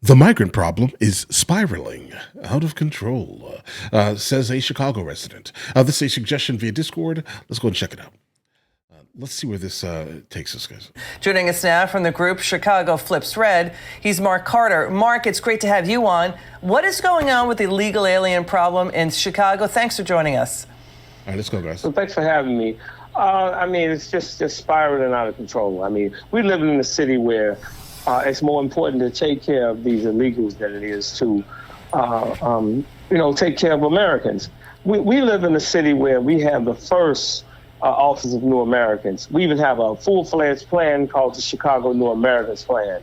The migrant problem is spiraling out of control, says a Chicago resident. This is a suggestion via Discord. Let's go and check it out. Let's see where this takes us, guys. Joining us now from the group Chicago Flips Red, he's Mark Carter. Mark, it's great to have you on. What is going on with the illegal alien problem in Chicago? Thanks for joining us. All right, let's go, guys. So thanks for having me. It's just spiraling out of control. We live in a city where it's more important to take care of these illegals than it is to, take care of Americans. We live in a city where we have the first Office of New Americans. We even have a full-fledged plan called the Chicago New Americans Plan.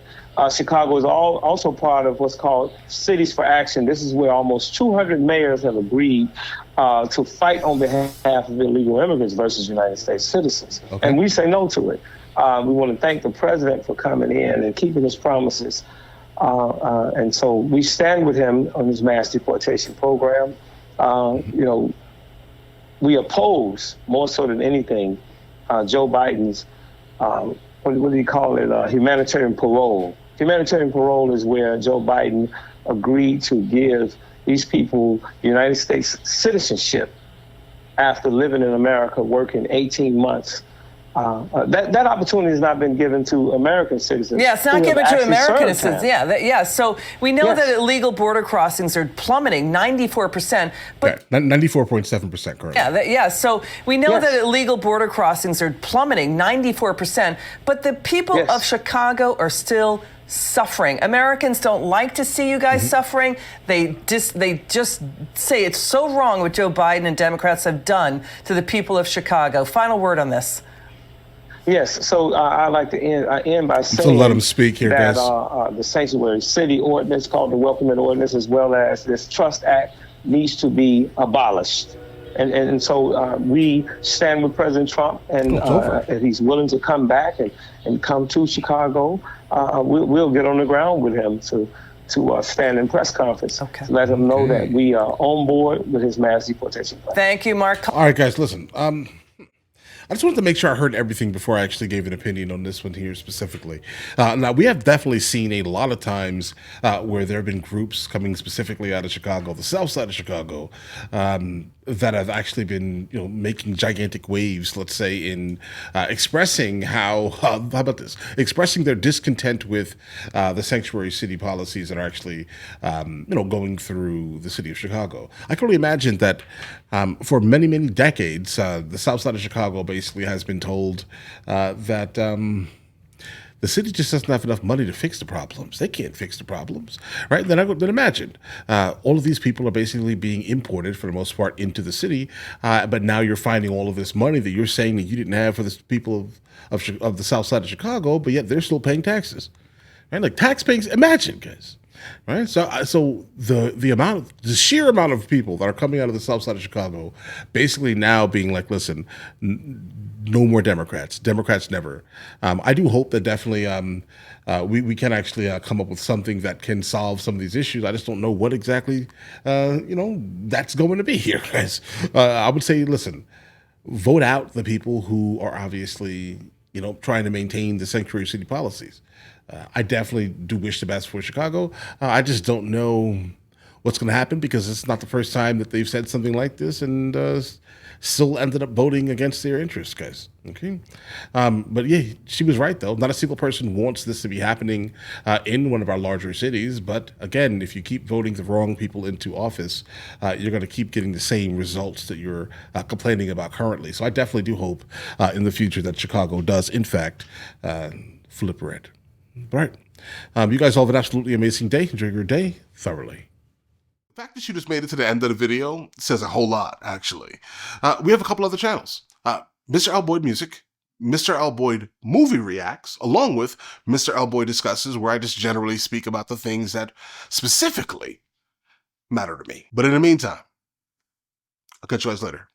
Chicago is also part of what's called Cities for Action. This is where almost 200 mayors have agreed to fight on behalf of illegal immigrants versus United States citizens. Okay. And we say no to it. We want to thank the president for coming in and keeping his promises. And so we stand with him on his mass deportation program. We oppose, more so than anything, Joe Biden's, what do you call it, humanitarian parole. Humanitarian parole is where Joe Biden agreed to give these people United States citizenship after living in America, working 18 months. That opportunity has not been given to American citizens. Yeah, it's not given to American citizens. Yeah. So we know that illegal border crossings are plummeting 94%. But 94.7% currently. So we know that illegal border crossings are plummeting 94%. But the people of Chicago are still suffering. Americans don't like to see you guys suffering. They just say it's so wrong what Joe Biden and Democrats have done to the people of Chicago. Final word on this. Yes, so I'd like to end by saying so let him speak here, that guys. The sanctuary city ordinance called the Welcoming Ordinance, as well as this Trust Act, needs to be abolished. And so we stand with President Trump, and if he's willing to come back and come to Chicago, we'll get on the ground with him to stand in press conference to let him know that we are on board with his mass deportation plan. Thank you, Mark. All right, guys, listen. I just wanted to make sure I heard everything before I actually gave an opinion on this one here specifically. Now, we have definitely seen a lot of times where there have been groups coming specifically out of Chicago, the south side of Chicago, that have actually been, making gigantic waves, let's say, in expressing how about this? Expressing their discontent with the sanctuary city policies that are actually, going through the city of Chicago. I can only imagine that for many, many decades, the south side of Chicago basically has been told that the city just doesn't have enough money to fix the problems. They can't fix the problems, right? Then imagine all of these people are basically being imported for the most part into the city, but now you're finding all of this money that you're saying that you didn't have for the people of the south side of Chicago, but yet they're still paying taxes, right? Like taxpayers, imagine, guys. Right, so the sheer amount of people that are coming out of the south side of Chicago, basically now being like, listen, no more Democrats. Democrats never. I do hope that definitely we can actually come up with something that can solve some of these issues. I just don't know what exactly that's going to be here, guys. I would say, listen, vote out the people who are obviously trying to maintain the sanctuary city policies. I definitely do wish the best for Chicago. I just don't know what's going to happen because it's not the first time that they've said something like this and still ended up voting against their interests, guys. Okay. But yeah, she was right, though. Not a single person wants this to be happening in one of our larger cities. But again, if you keep voting the wrong people into office, you're going to keep getting the same results that you're complaining about currently. So I definitely do hope in the future that Chicago does, in fact, flip red. All right. You guys all have an absolutely amazing day. Enjoy your day thoroughly. The fact that you just made it to the end of the video says a whole lot, actually. We have a couple other channels. MrLboyd Music, MrLboyd Movie Reacts, along with MrLboyd Discusses, where I just generally speak about the things that specifically matter to me. But in the meantime, I'll catch you guys later.